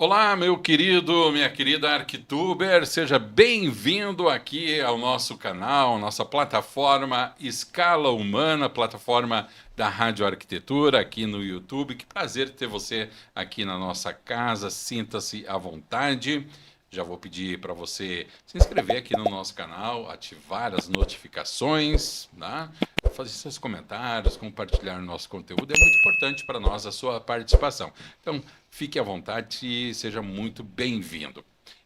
Olá, meu querido, minha querida Arquituber, seja bem-vindo aqui ao nosso canal, nossa plataforma Escala Humana, plataforma da Rádio Arquitetura aqui no YouTube. Que prazer ter você aqui na nossa casa, sinta-se à vontade. Já vou pedir para você se inscrever aqui no nosso canal, ativar as notificações, né? Fazer seus comentários, compartilhar nosso conteúdo. É muito importante para nós a sua participação. Então, fique à vontade e seja muito bem-vindo.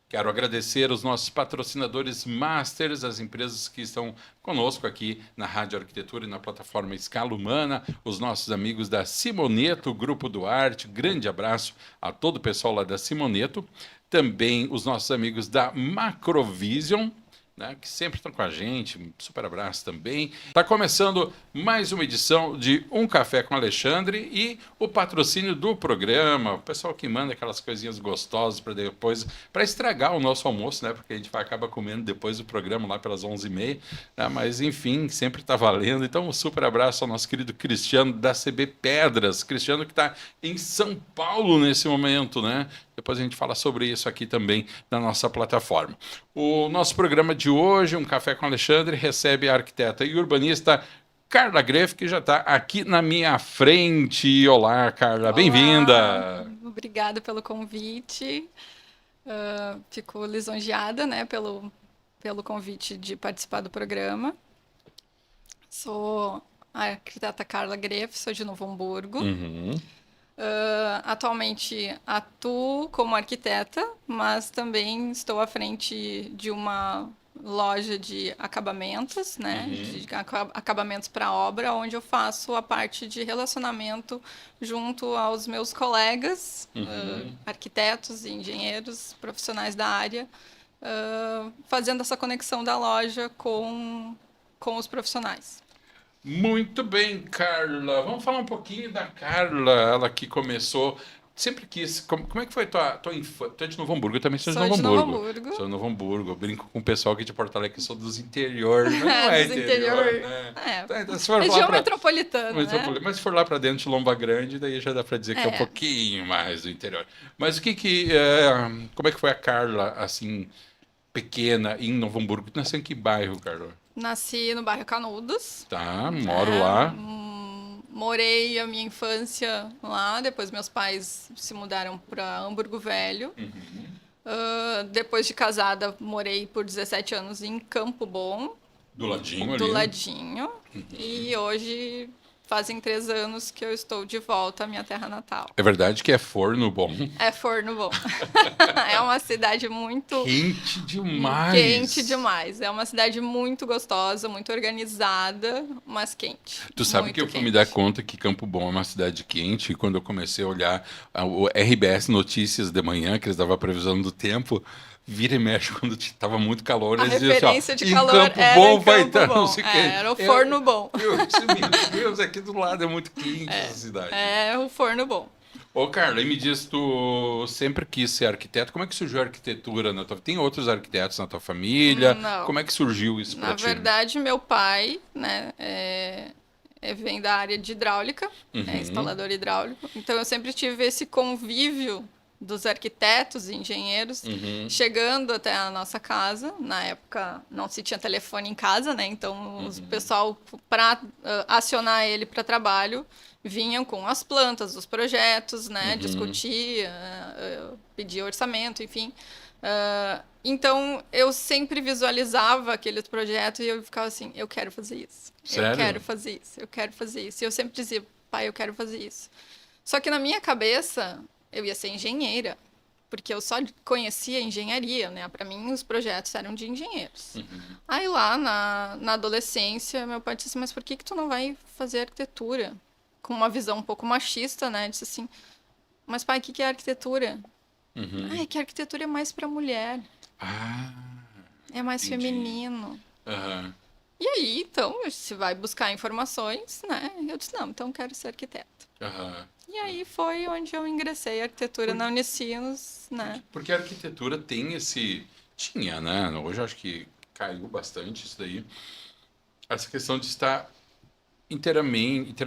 Quero agradecer os nossos patrocinadores masters, as empresas que estão conosco aqui na Rádio Arquitetura e na plataforma Escala Humana, os nossos amigos da Simoneto, Grupo Duarte, grande abraço a todo o pessoal lá da Simoneto, também os nossos amigos da Macrovision, né, que sempre estão com a gente, um super abraço também. Está começando mais uma edição de Um Café com Alexandre e o patrocínio do programa, o pessoal que manda aquelas coisinhas gostosas para depois, para estragar o nosso almoço, né, porque a gente acaba comendo depois do programa lá pelas 11h30, né, mas enfim, sempre está valendo. Então um super abraço ao nosso querido Cristiano da CB Pedras, Cristiano que está em São Paulo nesse momento, né? Depois a gente fala sobre isso aqui também na nossa plataforma. O nosso programa de hoje, Um Café com Alexandre, recebe a arquiteta e urbanista Carla Greff, que já está aqui na minha frente. Olá, Carla, Olá, bem-vinda. obrigada pelo convite. Fico lisonjeada, né, pelo convite de participar do programa. Sou a arquiteta Carla Greff, sou de Novo Hamburgo. Uhum. Atualmente atuo como arquiteta, mas também estou à frente de uma loja de acabamentos, né? De acabamentos para obra, onde eu faço a parte de relacionamento junto aos meus colegas, arquitetos e engenheiros, profissionais da área, fazendo essa conexão da loja com os profissionais. Muito bem, Carla. Vamos falar um pouquinho da Carla, ela que começou. Sempre quis. Como é que foi tua infância? Tu é de Novo Hamburgo, eu também sou de Sou Novo de Novo Hamburgo. Hamburgo, Sou de Novo Hamburgo. Eu brinco com o pessoal aqui de Porto Alegre que sou dos interior, mas não é dos interior, interior, né? é, Então, se for lá região para metropolitana, né? mas se for lá para dentro de Lomba Grande, daí já dá para dizer que é um É, pouquinho mais do interior. Mas como é que foi a Carla, assim, pequena em Novo Hamburgo? Tu nasceu em que bairro, Carla? nasci no bairro Canudos, Tá, moro né? lá. Morei a minha infância lá, depois meus pais se mudaram para Hamburgo Velho. Depois de casada, morei por 17 anos em Campo Bom, Do ladinho do ali. ladinho. E hoje fazem 3 anos que eu estou de volta à minha terra natal. É verdade que é forno bom. É Forno Bom. É uma cidade muito Quente quente demais. demais. É uma cidade muito gostosa, muito organizada, mas quente. Tu sabe que Muito eu fui me dar quente. conta que Campo Bom é uma cidade quente e quando eu comecei a olhar o RBS Notícias de manhã, que eles davam a previsão do tempo, vira e mexe quando tava muito calor, A eles diziam assim, ó, referência de em calor Campo era Bom vai Campo estar não Bom. sei o quê. Era o Forno Bom. Eu disse, meu Deus, aqui do lado é muito quente essa cidade. É o Forno Bom. Ô, Carla, e me diz, tu sempre quis ser arquiteto, como é que surgiu a arquitetura na tua... Tem outros arquitetos na tua família? Não. Como é que surgiu isso pra Na ti? verdade, meu pai, né, vem da área de hidráulica, é Uhum, instalador hidráulico. Então, eu sempre tive esse convívio dos arquitetos e engenheiros uhum, chegando até a nossa casa. Na época, não se tinha telefone em casa, né? Então, o pessoal, para acionar ele para trabalho, vinham com as plantas, os projetos, né? uhum. Discutir, pedir orçamento, enfim. Então, eu sempre visualizava aqueles projetos e eu ficava assim, eu quero fazer isso, eu quero Sério? fazer isso, eu quero fazer isso. E eu sempre dizia, pai, eu quero fazer isso. Só que na minha cabeça, eu ia ser engenheira, porque eu só conhecia engenharia, né? Para mim, os projetos eram de engenheiros. Aí lá, na adolescência, meu pai disse assim, mas por que tu não vai fazer arquitetura? Com uma visão um pouco machista, né? Disse assim, mas pai, o que é arquitetura? Ah, Uhum. é que a arquitetura é mais para mulher, Ah, é mais entendi. feminino. Aham, E aí, então, se vai buscar informações, né? Eu disse, não, então eu quero ser arquiteta. aham. E aí foi onde eu ingressei arquitetura Por- na Unicinos, né? porque a arquitetura tem esse... Tinha, né? Hoje eu acho que caiu bastante isso daí. Essa questão de estar inteiramente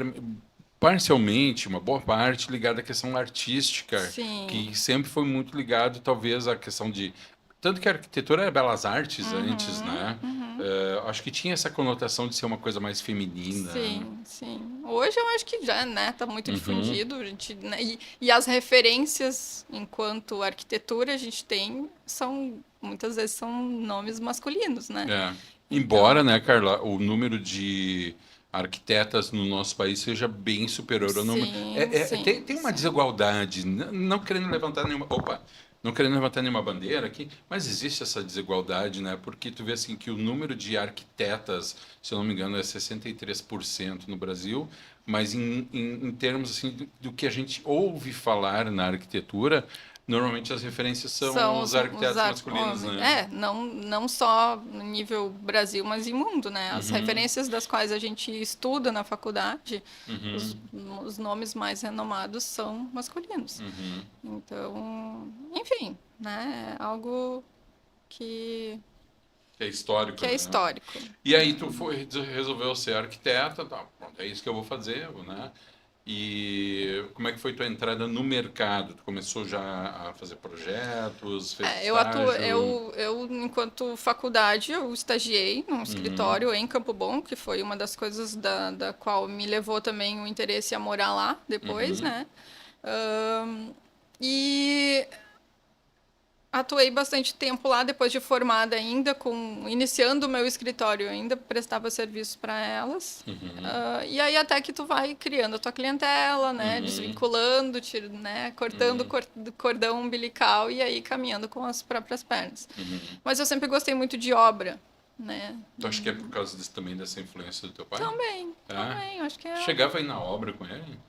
parcialmente, uma boa parte ligada à questão artística, Sim. que sempre foi muito ligado, talvez, à questão de... Tanto que a arquitetura era belas artes antes, Uhum, né? uhum. Acho que tinha essa conotação de ser uma coisa mais feminina. Sim, sim. Hoje eu acho que já, né, tá muito Uhum. difundido, a gente, né, e as referências enquanto arquitetura a gente tem são, muitas vezes são nomes masculinos, né? É. Embora, Então, né, Carla, o número de arquitetas no nosso país seja bem superior ao número. sim, sim, Tem uma sim. desigualdade, não querendo levantar nenhuma. Opa! Não querendo levantar nenhuma bandeira aqui, mas existe essa desigualdade, né? Porque tu vê assim que o número de arquitetas, se eu não me engano, é 63% no Brasil, mas em termos assim do que a gente ouve falar na arquitetura, normalmente as referências são São os os arquitetos masculinos, homens. né? É, não só no nível Brasil, mas em mundo, né? As Uhum, referências das quais a gente estuda na faculdade, os, uhum, os nomes mais renomados são masculinos. uhum. Então, enfim, né? É algo que, Que é histórico, que é né? histórico. E aí tu resolveu ser arquiteta, tá, pronto, é isso que eu vou fazer, né? E como é que foi tua entrada no mercado? Tu começou já a fazer projetos, fez É, estágio? enquanto faculdade, eu estagiei num Uhum, escritório em Campo Bom, que foi uma das coisas da qual me levou também o interesse a morar lá depois, uhum, né? E atuei bastante tempo lá, depois de formada ainda, iniciando o meu escritório, eu ainda prestava serviço para elas. uhum, E aí até que tu vai criando a tua clientela, né? uhum, Desvinculando, né? Cortando o uhum, cordão umbilical e aí caminhando com as próprias pernas. uhum. Mas eu sempre gostei muito de obra, né? Tu acha que é por causa também dessa influência do teu pai? Também, É? também, acho que Tu é. chegava aí na obra com ele?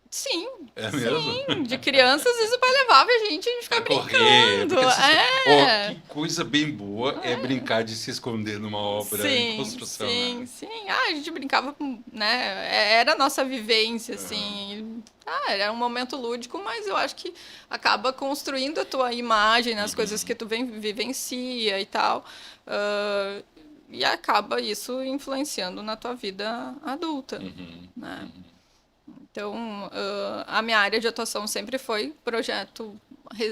Sim, É mesmo? sim. De criança, às vezes o pai levava a gente ficar Pra correr, brincando. porque oh, É. que coisa bem boa é brincar de se esconder numa obra em Sim, construção, sim, né? sim. Ah, a gente brincava com, né? Era a nossa vivência, Aham. assim. Ah, era um momento lúdico, mas eu acho que acaba construindo a tua imagem, né, as coisas que Uhum. tu vivencia e tal. Ah, e acaba isso influenciando na tua vida adulta, Uhum. né? Uhum. Então, a minha área de atuação sempre foi projeto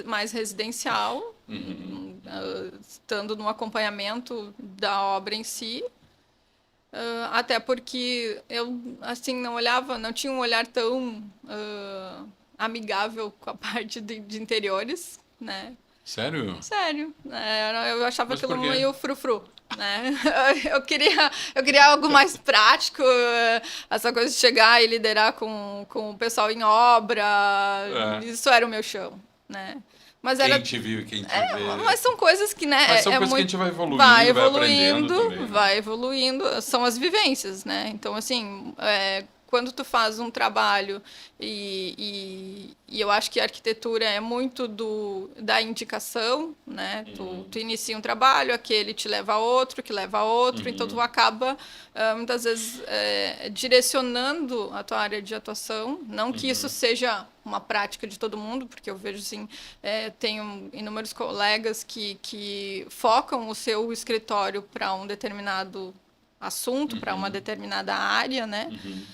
mais residencial, Uhum. estando no acompanhamento da obra em si. Até porque eu, assim, não olhava, não tinha um olhar tão amigável com a parte de interiores, né? Sério? Sério, né? Eu achava Mas aquilo por quê? meio frufru, né? Eu queria algo mais prático, essa coisa de chegar e liderar com o pessoal em obra, É. isso era o meu chão, né? Mas Quem era te vive, quem te vê. mas são coisas que, né, Mas são é coisas que a muito. gente vai evoluindo, vai aprendendo também, né? Vai evoluindo, são as vivências, né? Então, assim, quando tu faz um trabalho e eu acho que a arquitetura é muito da indicação, né? Tu Uhum. inicia um trabalho, aquele te leva a outro, que leva a outro, então tu Uhum. acaba muitas vezes direcionando a tua área de atuação, não que isso Uhum. seja uma prática de todo mundo, porque eu vejo assim, tenho inúmeros colegas que focam o seu escritório para um determinado assunto, para uma Uhum. determinada área, né? Uhum.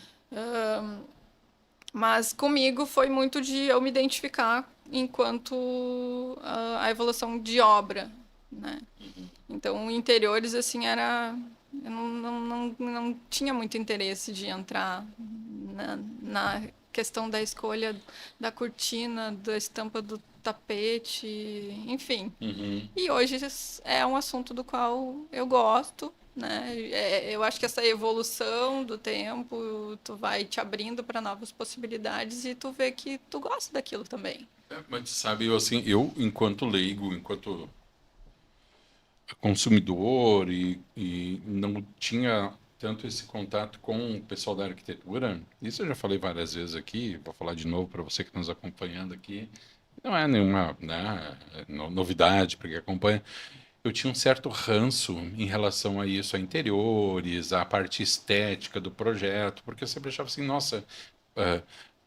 Mas comigo foi muito de eu me identificar enquanto a evolução de obra, né? Uhum. Então, interiores, assim, era... Eu não tinha muito interesse de entrar na questão da escolha da cortina, da estampa do tapete, enfim. Uhum. E hoje é um assunto do qual eu gosto, né? Eu acho que essa evolução do tempo, tu vai te abrindo para novas possibilidades e tu vê que tu gosta daquilo também. Mas sabe, eu, assim, eu enquanto leigo, enquanto consumidor e não tinha tanto esse contato com o pessoal da arquitetura, isso eu já falei várias vezes aqui, vou falar de novo para você que está nos acompanhando aqui, não é nenhuma, né, novidade para quem acompanha. Eu tinha um certo ranço em relação a isso, a interiores, a parte estética do projeto, porque eu sempre achava assim, nossa,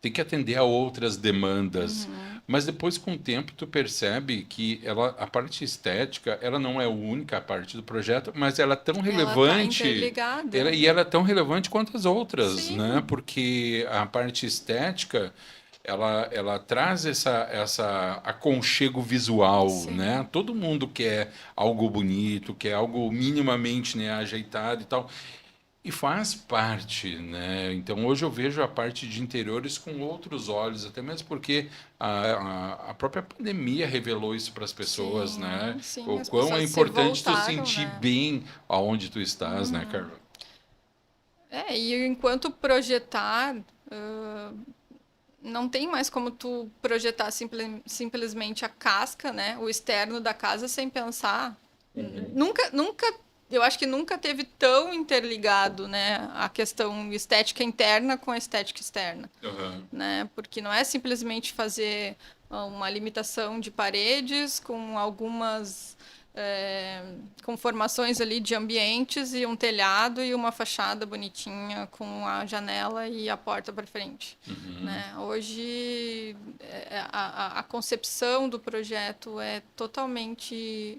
tem que atender a outras demandas. Mas depois, com o tempo, tu percebe que a parte estética, ela não é a única parte do projeto, mas ela é tão Ela tá relevante, interligada. e ela é tão relevante quanto as outras, né? Sim, Porque a parte estética, ela traz essa aconchego visual, né? sim. Todo mundo quer algo bonito, quer algo minimamente, né, ajeitado e tal. E faz parte, né? Então hoje eu vejo a parte de interiores com outros olhos, até mesmo porque a própria pandemia revelou isso para as pessoas, né? Sim, sim, O as quão é pessoas se importante tu voltaram, sentir né? bem aonde tu estás, né, Carla? E enquanto projetar, não tem mais como tu projetar simplesmente a casca, né? O externo da casa sem pensar. Nunca, eu acho que nunca teve tão interligado, né? A questão estética interna com a estética externa, Aham. né? Porque não é simplesmente fazer uma limitação de paredes com algumas conformações ali de ambientes e um telhado e uma fachada bonitinha com a janela e a porta para frente, né? Hoje a concepção do projeto é totalmente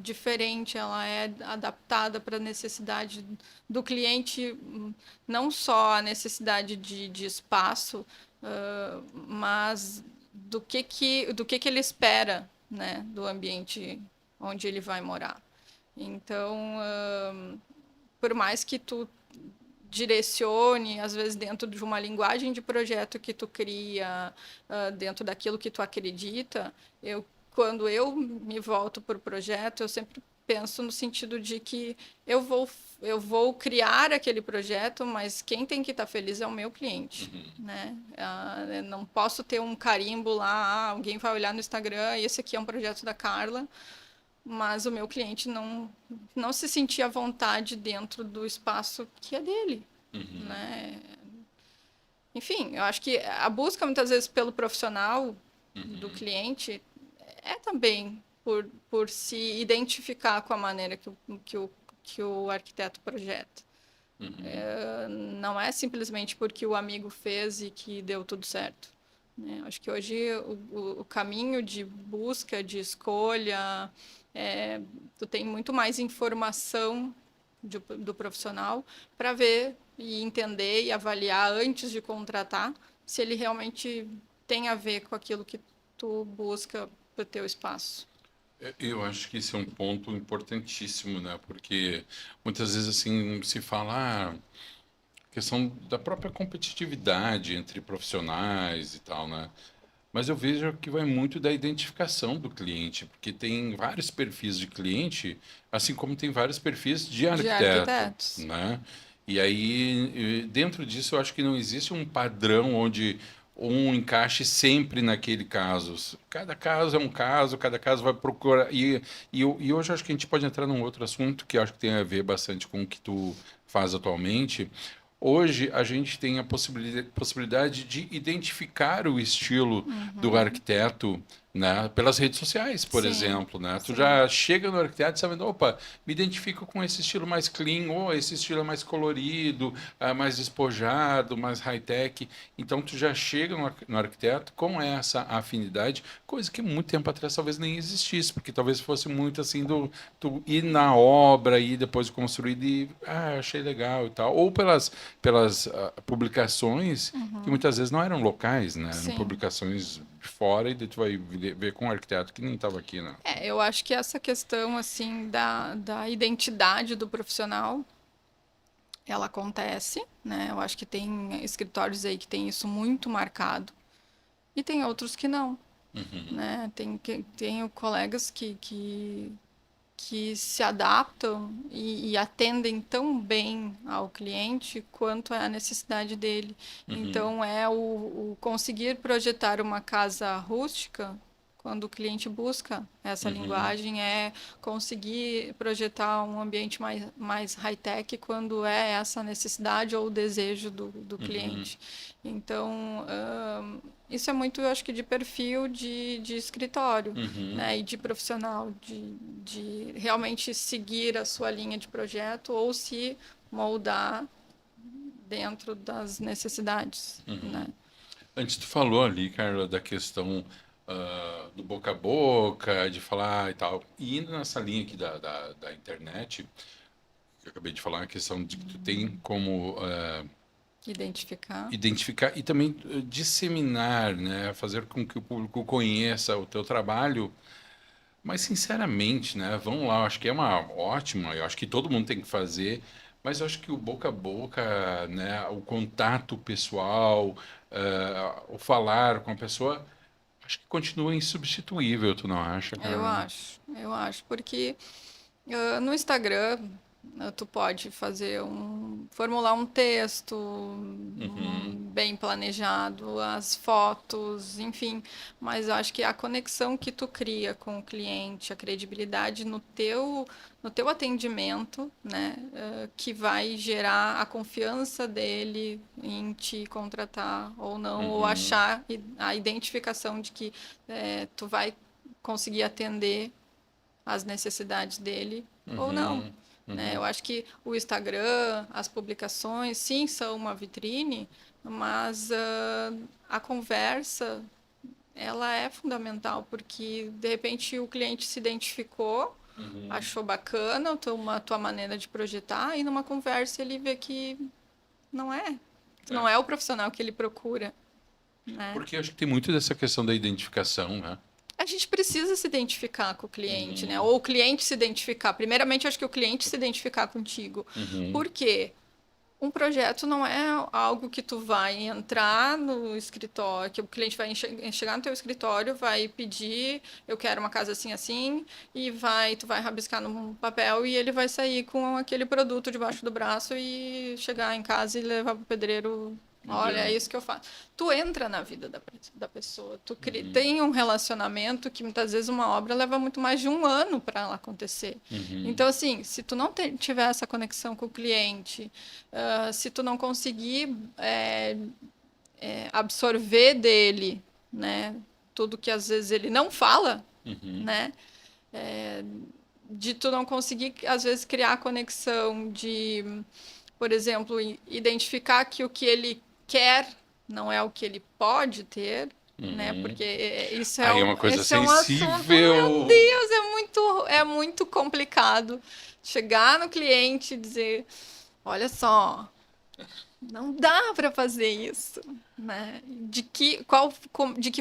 diferente, ela é adaptada para a necessidade do cliente, não só a necessidade de espaço, mas do que ele espera, né, do ambiente onde ele vai morar. Então, por mais que tu direcione, às vezes dentro de uma linguagem de projeto que tu cria, dentro daquilo que tu acredita, quando eu me volto para o projeto, eu sempre penso no sentido de que eu vou criar aquele projeto, mas quem tem que estar feliz é o meu cliente, né? Eu não posso ter um carimbo lá, alguém vai olhar no Instagram, esse aqui é um projeto da Carla, mas o meu cliente não se sentia à vontade dentro do espaço que é dele, né? Enfim, eu acho que a busca muitas vezes pelo profissional do cliente é também por se identificar com a maneira que o arquiteto projeta. Não é simplesmente porque o amigo fez e que deu tudo certo, né? Acho que hoje o caminho de busca, de escolha, tu tem muito mais informação do profissional para ver e entender e avaliar antes de contratar se ele realmente tem a ver com aquilo que tu busca para o teu espaço. Eu acho que esse é um ponto importantíssimo, né? Porque muitas vezes assim se fala questão da própria competitividade entre profissionais e tal, né? Mas eu vejo que vai muito da identificação do cliente, porque tem vários perfis de cliente, assim como tem vários perfis de De arquiteto, arquitetos. né? E aí, dentro disso, eu acho que não existe um padrão onde um encaixe sempre naquele caso. Cada caso é um caso, cada caso vai procurar. E hoje eu acho que a gente pode entrar num outro assunto que eu acho que tem a ver bastante com o que tu faz atualmente. Hoje a gente tem a possibilidade de identificar o estilo do arquiteto, né, pelas redes sociais, por Sim, exemplo, né? Tu sim. já chega no arquiteto sabendo, opa, me identifico com esse estilo mais clean, ou esse estilo é mais colorido, mais despojado, mais high-tech. Então tu já chega no arquiteto com essa afinidade, coisa que muito tempo atrás talvez nem existisse, porque talvez fosse muito assim do tu ir na obra e depois construir e achei legal e tal, ou pelas publicações que muitas vezes não eram locais, né? Eram Sim. publicações de fora e daí tu vai ver com um arquiteto que nem estava aqui, né? Eu acho que essa questão, assim, da identidade do profissional, ela acontece, né? Eu acho que tem escritórios aí que tem isso muito marcado e tem outros que não, né? Tenho colegas que se adaptam e atendem tão bem ao cliente quanto é a necessidade dele. Então, o conseguir projetar uma casa rústica, quando o cliente busca essa linguagem, é conseguir projetar um ambiente mais high-tech quando é essa necessidade ou o desejo do cliente. Então, isso é muito, eu acho que, de perfil de escritório, né, e de profissional, de realmente seguir a sua linha de projeto ou se moldar dentro das necessidades, né? Antes tu falou ali, Carla, da questão do boca a boca, de falar e tal. E indo nessa linha aqui da internet, eu acabei de falar a questão de que tu tem como Identificar. identificar e também disseminar, né? Fazer com que o público conheça o teu trabalho. Mas, sinceramente, né? Vamos lá, eu acho que é uma ótima, eu acho que todo mundo tem que fazer, mas eu acho que o boca a boca, né? O contato pessoal, o falar com a pessoa, acho que continua insubstituível, tu não acha, Carla? Eu acho, porque no Instagram, tu pode formular um texto Uhum, bem planejado, as fotos, enfim, mas eu acho que a conexão que tu cria com o cliente, a credibilidade no teu atendimento, né, que vai gerar a confiança dele em te contratar ou não, ou uhum, achar a identificação de que tu vai conseguir atender as necessidades dele ou não. uhum, Né? Eu uhum. acho que o Instagram, as publicações, sim, são uma vitrine, mas a conversa ela é fundamental, porque de repente o cliente se identificou, Uhum. achou bacana a tua maneira de projetar, e numa conversa ele vê que não é. Tu não É. é o profissional que ele procura. Né? Porque eu acho que tem muito dessa questão da identificação, né? A gente precisa se identificar com o cliente, né? Uhum, Ou o cliente se identificar. Primeiramente, eu acho que o cliente se identificar contigo. uhum, Por quê? Um projeto não é algo que tu vai entrar no escritório, que o cliente vai chegar no teu escritório, vai pedir, eu quero uma casa assim assim, e tu vai rabiscar num papel e ele vai sair com aquele produto debaixo do braço e chegar em casa e levar pro pedreiro. Olha, é entendo. isso que eu faço. Tu entra na vida da pessoa, Uhum, tem um relacionamento que muitas vezes uma obra leva muito mais de um ano para ela acontecer. uhum, Então, assim, se tu não tiver essa conexão com o cliente, se tu não conseguir absorver dele, né, tudo que às vezes ele não fala, uhum, né, de tu não conseguir às vezes criar a conexão de, por exemplo, identificar que o que ele quer não é o que ele pode ter, né? uhum. Porque Aí é uma coisa esse é um assunto, meu sensível. Deus, é muito complicado chegar no cliente e dizer, olha só, não dá para fazer isso, né? De que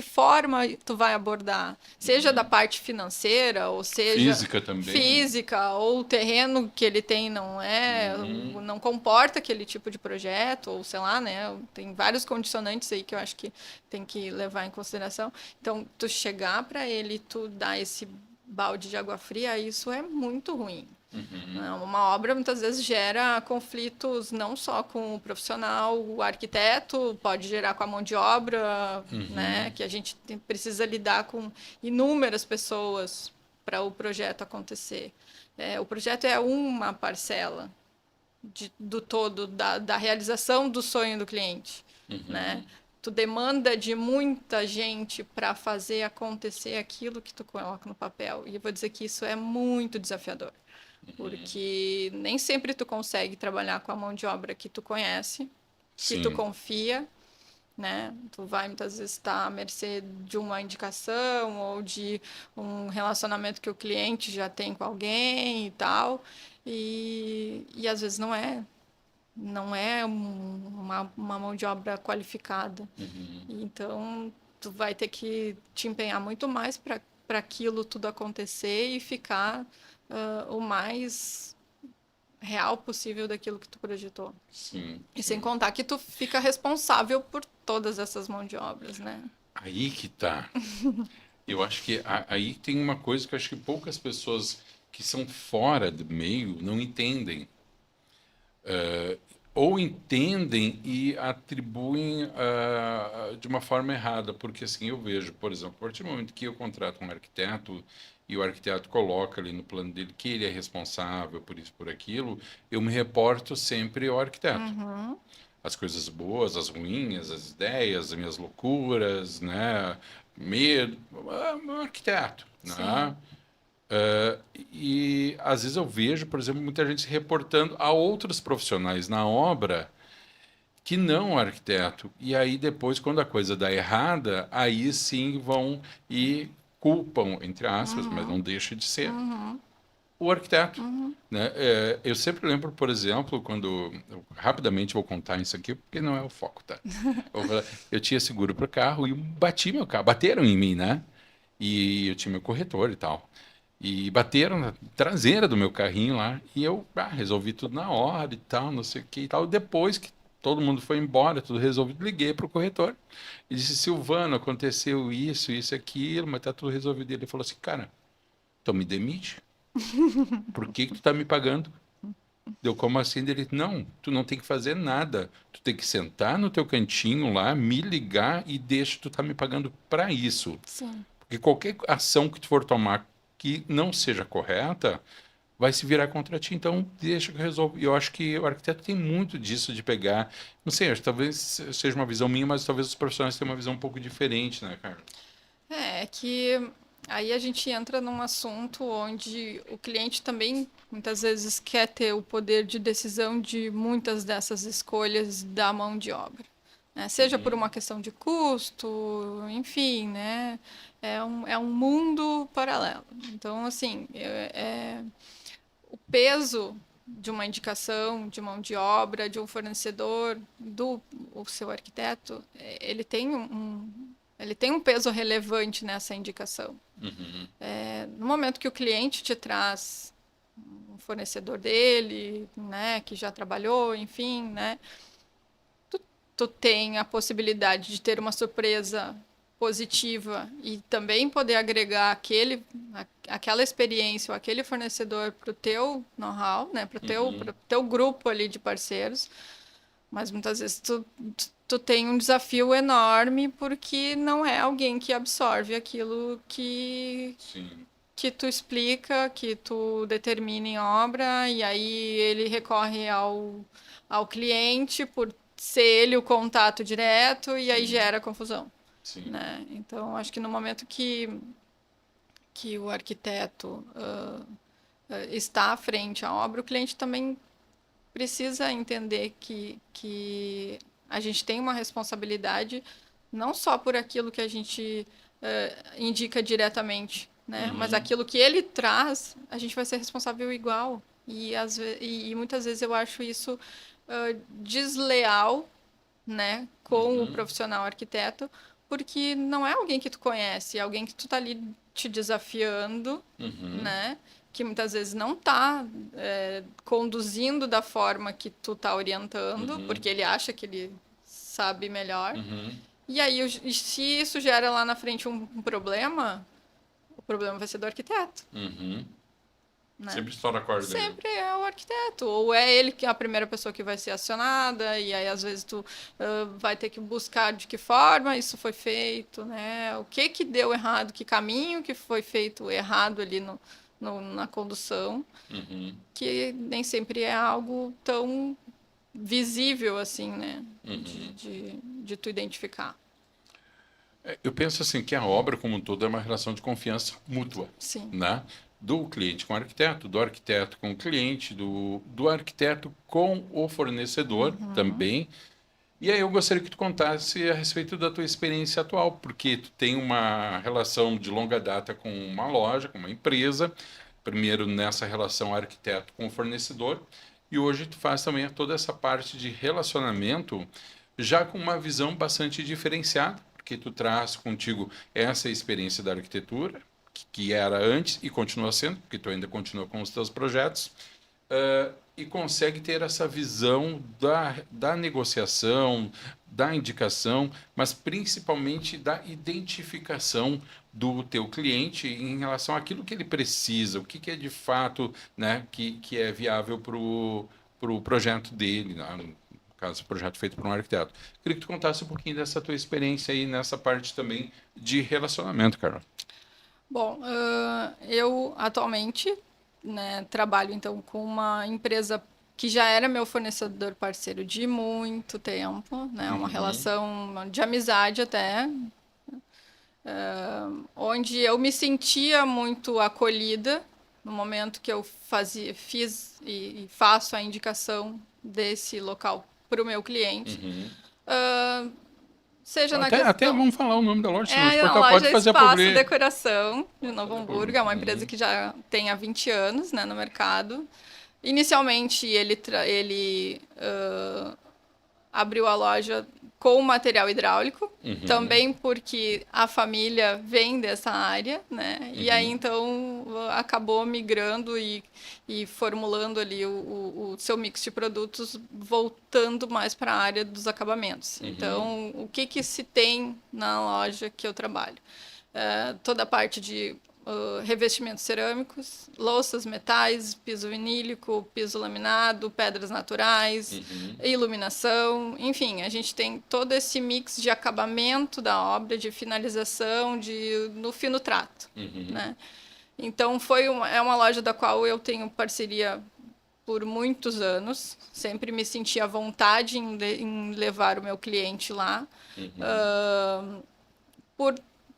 forma tu vai abordar? Seja da Uhum. parte financeira, ou seja Física também. física, ou o terreno que ele tem Uhum, não comporta aquele tipo de projeto, ou sei lá, né? Tem vários condicionantes aí que eu acho que tem que levar em consideração. Então, tu chegar para ele, tu dar esse balde de água fria, isso é muito ruim. uhum, Não, uma obra muitas vezes gera conflitos não só com o profissional, o arquiteto, pode gerar com a mão de obra, né? uhum. Que a gente precisa lidar com inúmeras pessoas para o projeto acontecer. O projeto é uma parcela do todo, da realização do sonho do cliente, né? Uhum, Tu demanda de muita gente para fazer acontecer aquilo que tu coloca no papel. E eu vou dizer que isso é muito desafiador, uhum. porque nem sempre tu consegue trabalhar com a mão de obra que tu conhece, que tu Sim, confia, né? Tu vai muitas vezes estar à mercê de uma indicação ou de um relacionamento que o cliente já tem com alguém e tal, e às vezes não é uma mão de obra qualificada. uhum. Então, tu vai ter que te empenhar muito mais para aquilo tudo acontecer e ficar o mais real possível daquilo que tu projetou. Sim, E sem sim. contar que tu fica responsável por todas essas mãos de obras, né? Aí que tá. Eu acho que aí tem uma coisa que eu acho que poucas pessoas que são fora do meio não entendem. Ou entendem e atribuem de uma forma errada, porque assim eu vejo, por exemplo, a partir do momento que eu contrato um arquiteto e o arquiteto coloca ali no plano dele que ele é responsável por isso, por aquilo, eu me reporto sempre ao arquiteto. Uhum. As coisas boas, as ruins, as ideias, as minhas loucuras, né? Medo, um arquiteto, né? Sim. E às vezes eu vejo, por exemplo, muita gente se reportando a outros profissionais na obra que não o arquiteto. E aí depois, quando a coisa dá errada, aí sim vão e culpam, entre aspas, mas não deixa de ser, o arquiteto. Né? Eu sempre lembro, por exemplo, quando... rapidamente vou contar isso aqui, porque não é o foco, tá? Eu tinha seguro para o carro e bati meu carro. Bateram em mim, né? E eu tinha meu corretor e tal. E bateram na traseira do meu carrinho lá. E eu resolvi tudo na hora e tal, não sei o que e tal. Depois que todo mundo foi embora, tudo resolvido, liguei para o corretor e disse: Silvano, aconteceu isso, isso, aquilo, mas tá tudo resolvido. E ele falou assim: cara, então me demite. Por que que tu tá me pagando? Deu como assim? Ele, não, tu não tem que fazer nada. Tu tem que sentar no teu cantinho lá, me ligar e deixa tu tá me pagando para isso. Sim. Porque qualquer ação que tu for tomar que não seja correta, vai se virar contra ti. Então, deixa que eu resolvo. E eu acho que o arquiteto tem muito disso de pegar. Não sei, acho que talvez seja uma visão minha, mas talvez os profissionais tenham uma visão um pouco diferente, né, cara? É que aí a gente entra num assunto onde o cliente também muitas vezes quer ter o poder de decisão de muitas dessas escolhas da mão de obra, né? Seja por uma questão de custo, enfim, né? É um mundo paralelo. Então, assim, o peso de uma indicação de mão de obra, de um fornecedor, do o seu arquiteto, ele tem um peso relevante nessa indicação. Uhum, No momento que o cliente te traz um fornecedor dele, né, que já trabalhou, enfim, né, tu tem a possibilidade de ter uma surpresa positiva e também poder agregar aquela experiência ou aquele fornecedor para o teu know-how, né, para o uhum, teu grupo ali de parceiros. Mas muitas vezes tu tem um desafio enorme porque não é alguém que absorve aquilo sim. que tu explica, que tu determina em obra, e aí ele recorre ao cliente por ser ele o contato direto, e aí Sim, gera confusão, sim. né? Então, acho que no momento que o arquiteto está à frente à obra, o cliente também precisa entender que a gente tem uma responsabilidade não só por aquilo que a gente indica diretamente, né? Mas Uhum, aquilo que ele traz, a gente vai ser responsável igual. E muitas vezes eu acho isso desleal, né, com o uhum, profissional arquiteto, porque não é alguém que tu conhece, é alguém que tu tá ali te desafiando, uhum, né? Que muitas vezes não tá conduzindo da forma que tu tá orientando, uhum, porque ele acha que ele sabe melhor. uhum, E aí, se isso gera lá na frente um problema, o problema vai ser do arquiteto, uhum. né? Sempre estoura a corda ali. Sempre é o arquiteto, ou é ele que é a primeira pessoa que vai ser acionada, e aí às vezes tu vai ter que buscar de que forma isso foi feito, né? O que que deu errado, que caminho que foi feito errado ali na condução, Uhum, que nem sempre é algo tão visível assim, né? De, uhum. de, de tu identificar. Eu penso assim que a obra como um todo é uma relação de confiança mútua, Sim. né? Do cliente com o arquiteto, do arquiteto com o cliente, do arquiteto com o fornecedor também. E aí eu gostaria que tu contasse a respeito da tua experiência atual, porque tu tem uma relação de longa data com uma loja, com uma empresa, primeiro nessa relação arquiteto com o fornecedor, e hoje tu faz também toda essa parte de relacionamento já com uma visão bastante diferenciada, porque tu traz contigo essa experiência da arquitetura, que era antes e continua sendo, porque tu ainda continua com os teus projetos, e consegue ter essa visão da negociação, da indicação, mas principalmente da identificação do teu cliente em relação àquilo que ele precisa, o que, que é de fato, né, que é viável para o projeto dele, né? No caso, projeto feito por um arquiteto. Queria que tu contasse um pouquinho dessa tua experiência aí nessa parte também de relacionamento, Carol. Bom, eu atualmente, né, trabalho então com uma empresa que já era meu fornecedor parceiro de muito tempo, né, uma Uhum, relação de amizade até, onde eu me sentia muito acolhida no momento que eu fiz e faço a indicação desse local para o meu cliente. Uhum. Seja na Até questão... vamos falar o nome da loja, senão É o a Portal loja pode fazer a Espaço publi. Decoração, de Novo Hamburgo. É uma empresa que já tem há 20 anos, né, no mercado. Inicialmente, ele abriu a loja com material hidráulico, também porque a família vem dessa área, né? E aí, então, acabou migrando e formulando ali o seu mix de produtos voltando mais para a área dos acabamentos. Então, o que se tem na loja que eu trabalho? Toda a parte de revestimentos cerâmicos, louças, metais, piso vinílico, piso laminado, pedras naturais, iluminação, enfim, a gente tem todo esse mix de acabamento da obra, de finalização, no fino trato, né? Então é uma loja da qual eu tenho parceria por muitos anos, sempre me senti à vontade em levar o meu cliente lá,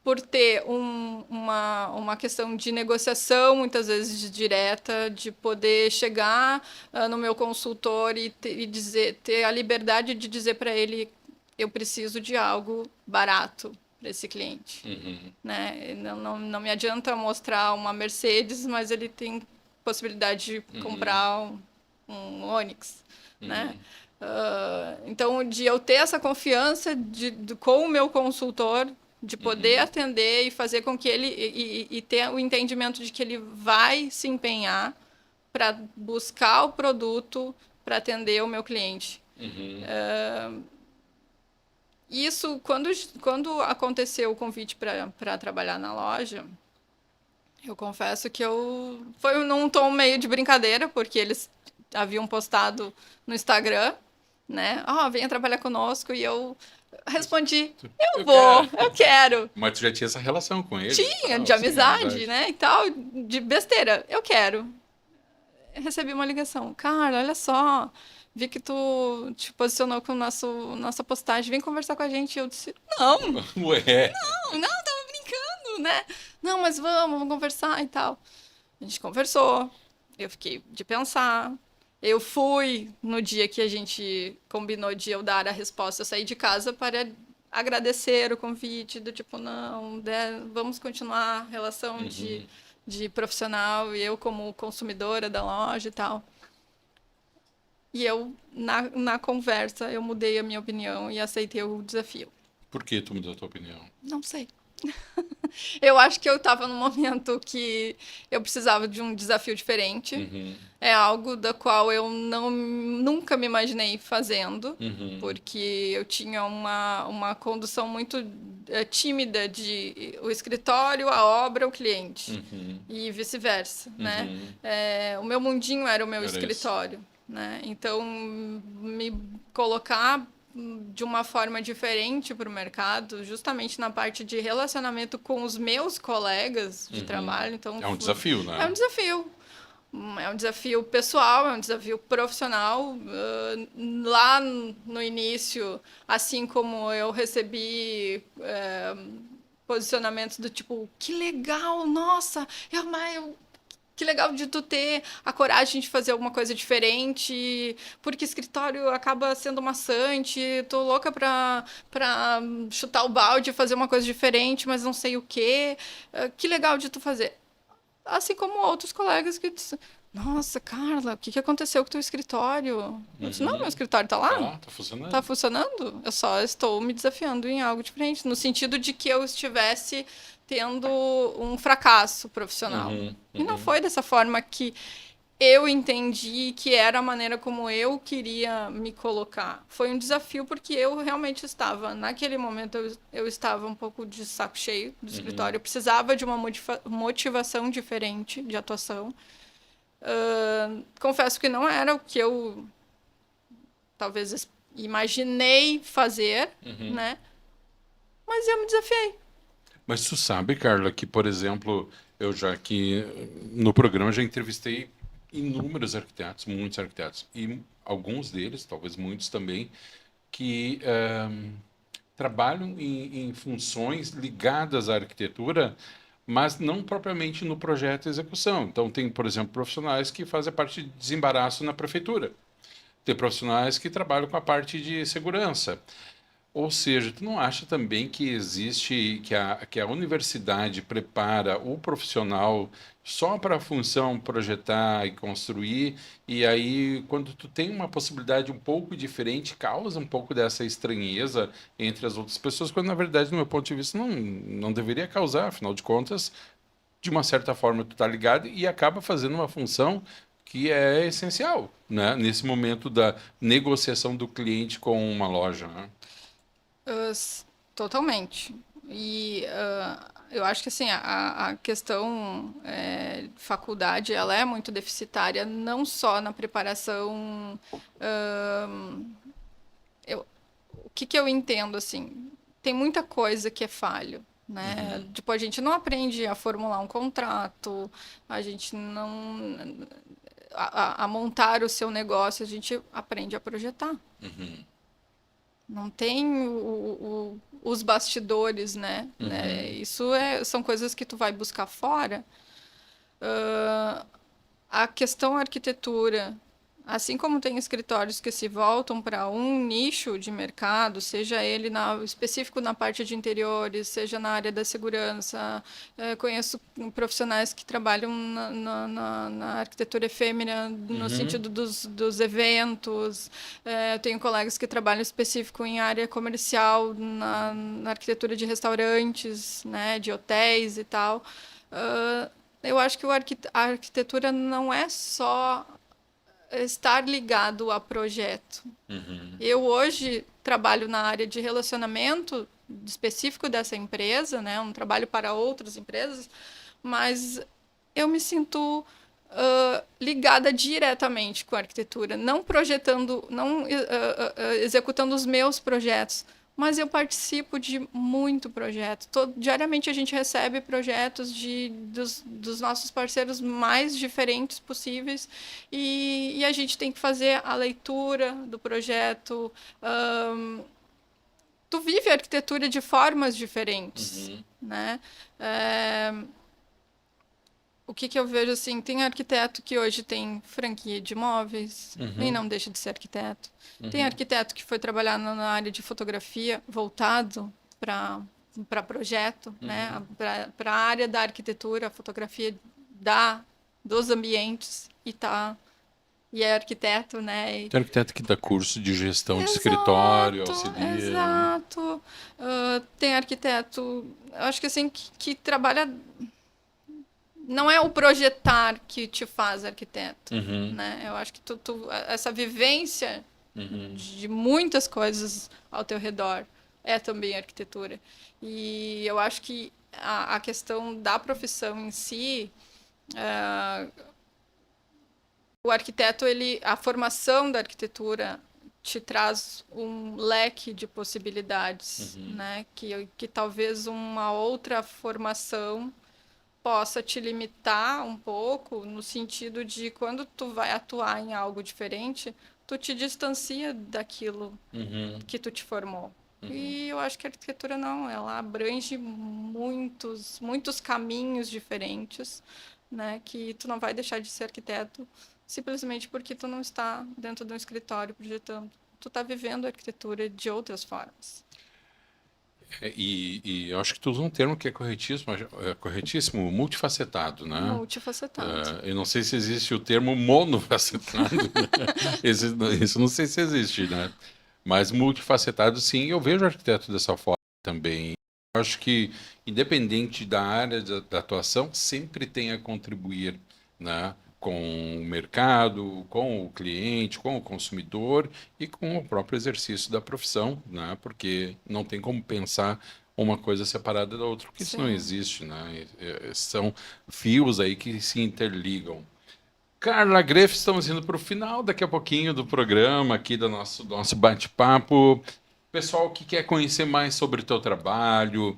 por ter uma questão de negociação, muitas vezes direta, de poder chegar no meu consultor e ter a liberdade de dizer para ele: eu preciso de algo barato para esse cliente. Né? Não me adianta mostrar uma Mercedes, mas ele tem possibilidade de comprar um Onix. Né? Então, de eu ter essa confiança com o meu consultor, de poder atender e fazer com que ele e ter o entendimento de que ele vai se empenhar para buscar o produto para atender o meu cliente. Isso, quando aconteceu o convite para trabalhar na loja, eu confesso que foi num tom meio de brincadeira, porque eles haviam postado no Instagram, né? Venha trabalhar conosco, e eu respondi: eu quero. Mas tu já tinha essa relação com ele? Tinha, de amizade, né, e tal, de besteira. Eu quero. Eu recebi uma ligação: cara, olha só, vi que tu te posicionou com nossa postagem, vem conversar com a gente. Eu disse: não. Ué. Não, tava brincando, né? Não, mas vamos conversar e tal. A gente conversou, eu fiquei de pensar. Eu fui no dia que a gente combinou de eu dar a resposta, eu saí de casa para agradecer o convite, do tipo: não, vamos continuar a relação de profissional, e eu como consumidora da loja e tal. E eu, na conversa, eu mudei a minha opinião e aceitei o desafio. Por que tu mudou a tua opinião? Não sei. Eu acho que eu estava num momento que eu precisava de um desafio diferente. É algo da qual eu nunca me imaginei fazendo, porque eu tinha uma condução muito tímida de o escritório, a obra, o cliente, e vice-versa, né? O meu mundinho era o meu escritório, né? Então, me colocar de uma forma diferente para o mercado, justamente na parte de relacionamento com os meus colegas de trabalho. Então, é um desafio, né? É um desafio. É um desafio pessoal, é um desafio profissional. Lá no início, assim como eu recebi posicionamentos do tipo: que legal, nossa, que legal de tu ter a coragem de fazer alguma coisa diferente, porque escritório acaba sendo maçante, tô louca pra chutar o balde e fazer uma coisa diferente, mas não sei o quê. Que legal de tu fazer. Assim como outros colegas que dizem: nossa, Carla, o que aconteceu com o teu escritório? Eu disse: não, meu escritório tá lá. Tá funcionando. Tá funcionando. Eu só estou me desafiando em algo diferente, no sentido de que eu estivesse tendo um fracasso profissional. E não foi dessa forma que eu entendi que era a maneira como eu queria me colocar. Foi um desafio porque eu realmente estava, naquele momento, eu estava um pouco de saco cheio do escritório. Eu precisava de uma motivação diferente de atuação. Confesso que não era o que eu talvez imaginei fazer, né? Mas eu me desafiei. Mas tu sabe, Carla, que, por exemplo, eu já aqui no programa já entrevistei inúmeros arquitetos, muitos arquitetos, e alguns deles, talvez muitos também, que trabalham em funções ligadas à arquitetura, mas não propriamente no projeto e execução. Então, tem, por exemplo, profissionais que fazem parte de desembaraço na prefeitura. ter profissionais que trabalham com a parte de segurança. Ou seja, tu não acha também que existe, que a universidade prepara o profissional só para a função projetar e construir, e aí quando tu tem uma possibilidade um pouco diferente, causa um pouco dessa estranheza entre as outras pessoas, quando na verdade, no meu ponto de vista, não deveria causar, afinal de contas, de uma certa forma tu tá ligado e acaba fazendo uma função que é essencial, né? Nesse momento da negociação do cliente com uma loja, né? Totalmente. E eu acho que assim, a questão faculdade, ela é muito deficitária, não só na preparação. O que que eu entendo, assim? Tem muita coisa que é falho, né? Uhum, Tipo, a gente não aprende a formular um contrato, a gente não... A montar o seu negócio, a gente aprende a projetar. uhum, Não tem os bastidores, né? uhum, Isso são coisas que tu vai buscar fora. A questão arquitetura, assim como tem escritórios que se voltam para um nicho de mercado, seja ele específico na parte de interiores, seja na área da segurança, conheço profissionais que trabalham na arquitetura efêmera, no uhum, sentido dos eventos, tenho colegas que trabalham específico em área comercial, na arquitetura de restaurantes, né, de hotéis e tal. Eu acho que a arquitetura não é só estar ligado a projeto. uhum, Eu hoje trabalho na área de relacionamento específico dessa empresa, né? Um trabalho para outras empresas, mas eu me sinto ligada diretamente com a arquitetura, não projetando, não executando os meus projetos, mas eu participo de muito projeto. Diariamente a gente recebe projetos dos nossos parceiros mais diferentes possíveis e a gente tem que fazer a leitura do projeto. Tu vive a arquitetura de formas diferentes, uhum, né? É, o que que eu vejo assim, tem arquiteto que hoje tem franquia de imóveis e uhum, não deixa de ser arquiteto. Tem uhum, arquiteto que foi trabalhar na área de fotografia voltado para projeto, né? uhum. Para a área da arquitetura, a fotografia dos ambientes e é arquiteto, né? Tem arquiteto que dá curso de gestão de escritório, Exato, auxilia. exato. Tem arquiteto, eu acho que assim, que trabalha. Não é o projetar que te faz arquiteto, Uhum, né? Eu acho que essa vivência uhum, de muitas coisas ao teu redor é também arquitetura. E eu acho que a questão da profissão em si, o arquiteto, a formação da arquitetura te traz um leque de possibilidades, uhum, né? Que talvez uma outra formação possa te limitar um pouco no sentido de quando tu vai atuar em algo diferente, tu te distancia daquilo uhum, que tu te formou. uhum. E eu acho que a arquitetura não, ela abrange muitos caminhos diferentes, né, que tu não vai deixar de ser arquiteto simplesmente porque tu não está dentro de um escritório projetando. Tu está vivendo a arquitetura de outras formas. E eu acho que tu usa um termo que é corretíssimo, multifacetado, né? Multifacetado. Eu não sei se existe o termo monofacetado. Isso não sei se existe, né? Mas multifacetado, sim, eu vejo o arquiteto dessa forma também. Eu acho que, independente da área da atuação, sempre tem a contribuir, né? Com o mercado, com o cliente, com o consumidor e com o próprio exercício da profissão, né? Porque não tem como pensar uma coisa separada da outra, porque isso não Sim. existe, né? São fios aí que se interligam. Carla Greff, estamos indo para o final daqui a pouquinho do programa aqui do nosso bate-papo. Pessoal que quer conhecer mais sobre o teu trabalho,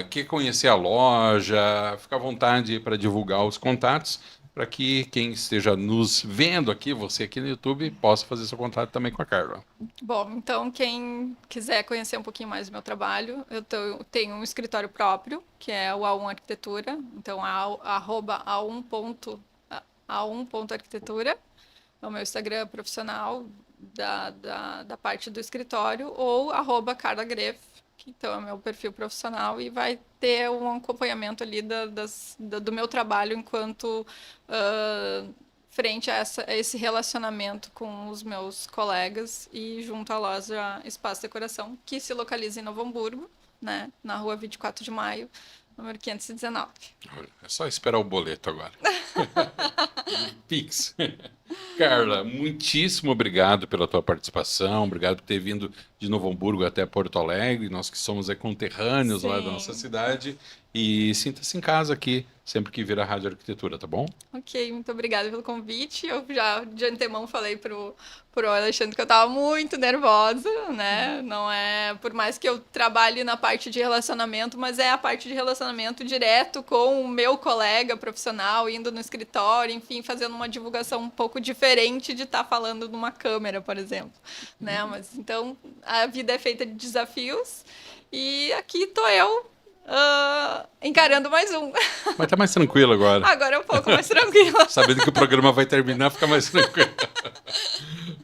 quer conhecer a loja, fica à vontade para divulgar os contatos, para que quem esteja nos vendo aqui, você aqui no YouTube, possa fazer seu contato também com a Carla. Bom, então quem quiser conhecer um pouquinho mais do meu trabalho, tenho um escritório próprio, que é o A1 Arquitetura, então arroba A1 ponto arquitetura, é o meu Instagram profissional, da parte do escritório, ou @carlagref, que então é o meu perfil profissional, e vai ter um acompanhamento ali do meu trabalho enquanto frente a esse relacionamento com os meus colegas e junto à loja Espaço Decoração, que se localiza em Novo Hamburgo, né, na rua 24 de Maio, número 519. É só esperar o boleto agora. Pix. Carla, muitíssimo obrigado pela tua participação, obrigado por ter vindo de Novo Hamburgo até Porto Alegre, nós que somos conterrâneos lá da nossa Sim. cidade, e sinta-se em casa aqui, sempre que vir a Rádio Arquitetura, tá bom? Ok, muito obrigada pelo convite. Eu já de antemão falei pro Alexandre que eu tava muito nervosa, né? Não é, por mais que eu trabalhe na parte de relacionamento, mas é a parte de relacionamento direto com o meu colega profissional, indo no escritório, enfim, fazendo uma divulgação um pouco diferente de estar falando numa câmera, por exemplo, né? Mas então a vida é feita de desafios e aqui tô eu encarando mais um. Mas tá mais tranquilo agora. Agora é um pouco mais tranquila. Sabendo que o programa vai terminar, fica mais tranquilo.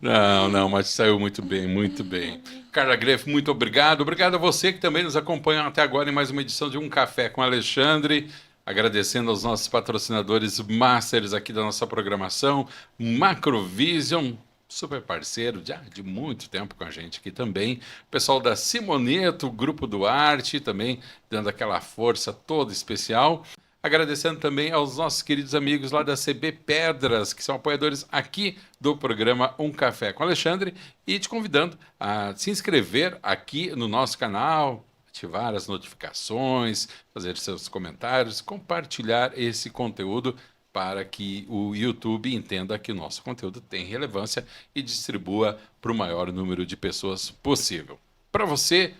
Não, mas saiu muito bem, muito bem. Carla Greff, muito obrigado. Obrigado a você que também nos acompanha até agora em mais uma edição de Um Café com Alexandre. Agradecendo aos nossos patrocinadores masters aqui da nossa programação, Macrovision, super parceiro de muito tempo com a gente aqui também. O pessoal da Simoneto, Grupo Duarte, também dando aquela força toda especial. Agradecendo também aos nossos queridos amigos lá da CB Pedras, que são apoiadores aqui do programa Um Café com Alexandre, e te convidando a se inscrever aqui no nosso canal, ativar as notificações, fazer seus comentários, compartilhar esse conteúdo para que o YouTube entenda que o nosso conteúdo tem relevância e distribua para o maior número de pessoas possível. Para você,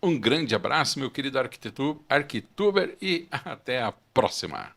um grande abraço, meu querido Arquituber, e até a próxima.